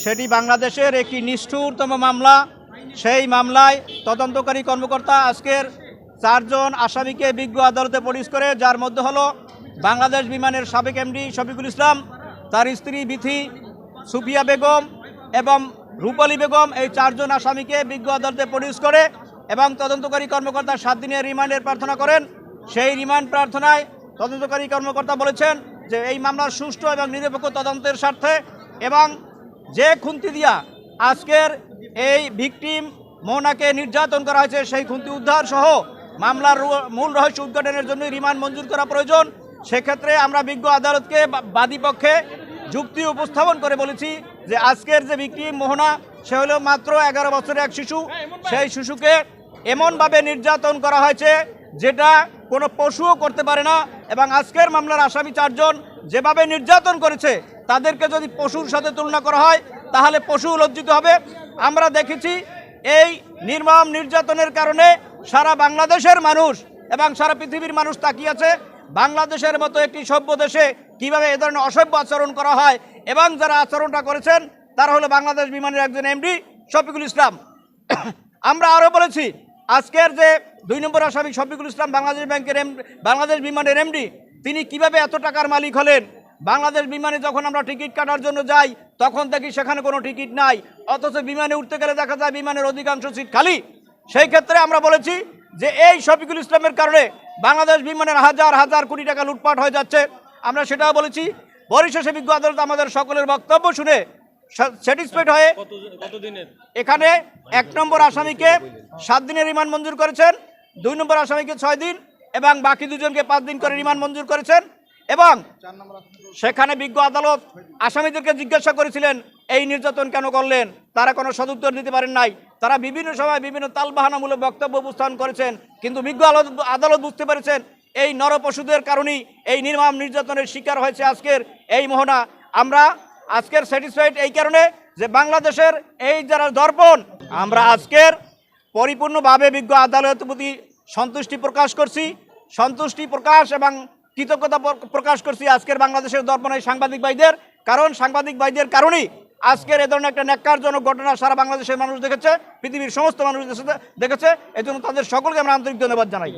সেটি বাংলাদেশের একটি নিষ্ঠুরতম মামলা। সেই মামলায় তদন্তকারী কর্মকর্তা আজকের 4 জন আসামিকে বিজ্ঞ আদালতে পেশ করে, যার মধ্যে হলো বাংলাদেশ বিমানের সাবেক এমডি শফিকুল ইসলাম, তার স্ত্রী বিথি, সুফিয়া বেগম এবং রূপালী বেগম। এই 4 জন আসামিকে বিজ্ঞ আদালতে পেশ করে এবং তদন্তকারী কর্মকর্তা 7 দিনের রিমান্ডের প্রার্থনা করেন। সেই রিমান্ড প্রার্থনায় তদন্তকারী কর্মকর্তা বলেছেন যে এই মামলার সুষ্ঠু এবং নিরপেক্ষ তদন্তের স্বার্থে এবং যে খুন্তি দিয়া আজকের এই ভিকটিম মোহনাকে নির্যাতন করা হয়েছে সেই খুন্তি উদ্ধার সহ মামলার মূল রহস্য উদ্ঘাটনের জন্য রিমান্ড মঞ্জুর করা প্রয়োজন। সেক্ষেত্রে আমরা বিজ্ঞ আদালতকে বাদীপক্ষে যুক্তি উপস্থাপন করে বলেছি যে আজকের যে ভিকটিম মোহনা, সে হলো মাত্র 11 বছরের এক শিশু। সেই শিশুকে এমনভাবে নির্যাতন করা হয়েছে যেটা কোনো পশুও করতে পারে না, এবং আজকের মামলার আসামি 4 জন যেভাবে নির্যাতন করেছে তাদেরকে যদি পশুর সাথে তুলনা করা হয় তাহলে পশু লজ্জিত হবে। আমরা দেখেছি এই নির্মম নির্যাতনের কারণে সারা বাংলাদেশের মানুষ এবং সারা পৃথিবীর মানুষ তাকিয়ে আছে বাংলাদেশের মতো একটি সভ্য দেশে কিভাবে এ ধরনের অসভ্য আচরণ করা হয়, এবং যারা আচরণটা করেছেন তারা হলো বাংলাদেশ বিমানের একজন এমডি শফিকুল ইসলাম। আমরা আরও বলেছি আজকের যে 2 নম্বর আসামি শফিকুল ইসলাম বাংলাদেশ বিমানের এমডি, তিনি কিভাবে এত টাকার মালিক হলেন। বাংলাদেশ বিমানে যখন আমরা টিকিট কাটার জন্য যাই তখন দেখি সেখানে কোনো টিকিট নাই, অথচ বিমানে উঠতে গেলে দেখা যায় বিমানের অধিকাংশ সিট খালি। সেই ক্ষেত্রে আমরা বলেছি যে এই শফিকুল ইসলামের কারণে বাংলাদেশ বিমানের হাজার হাজার কোটি টাকা লুটপাট হয়ে যাচ্ছে। আমরা সেটাও বলেছি। পরিশেষে বিজ্ঞ আদালত আমাদের সকলের বক্তব্য শুনে স্যাটিসফাইড হয়ে এখানে 1 নম্বর আসামিকে 7 দিনের রিমান্ড মঞ্জুর করেছেন, 2 নম্বর আসামিকে 6 দিন এবং বাকি 2 জনকে 5 দিন করে রিমান্ড মঞ্জুর করেছেন। এবং সেখানে বিজ্ঞ আদালত আসামিদেরকে জিজ্ঞাসা করেছিলেন এই নির্যাতন কেন করলেন, তারা কোনো সদুত্তর দিতে পারেন নাই। তারা বিভিন্ন সময় বিভিন্ন তালবাহানামূলক বক্তব্য উপস্থাপন করেছেন, কিন্তু বিজ্ঞ আদালত বুঝতে পেরেছেন এই নরপশুদের কারণেই এই নির্মম নির্যাতনের শিকার হয়েছে আজকের এই মোহনা। আমরা আজকের স্যাটিসফাইড এই কারণে যে বাংলাদেশের এই যারা দর্পণ, আমরা আজকের পরিপূর্ণভাবে বিজ্ঞ আদালতের প্রতি সন্তুষ্টি প্রকাশ করছি, সন্তুষ্টি প্রকাশ এবং কৃতজ্ঞতা প্রকাশ করছি আজকের বাংলাদেশের দর্পণের সাংবাদিক ভাইদের। কারণ সাংবাদিক ভাইদের কারণেই আজকের এ ধরনের একটা ন্যাক্কারজনক ঘটনা সারা বাংলাদেশের মানুষ দেখেছে, পৃথিবীর সমস্ত মানুষ দেখেছে। এজন্য তাদের সকলকে আমরা আন্তরিক ধন্যবাদ জানাই।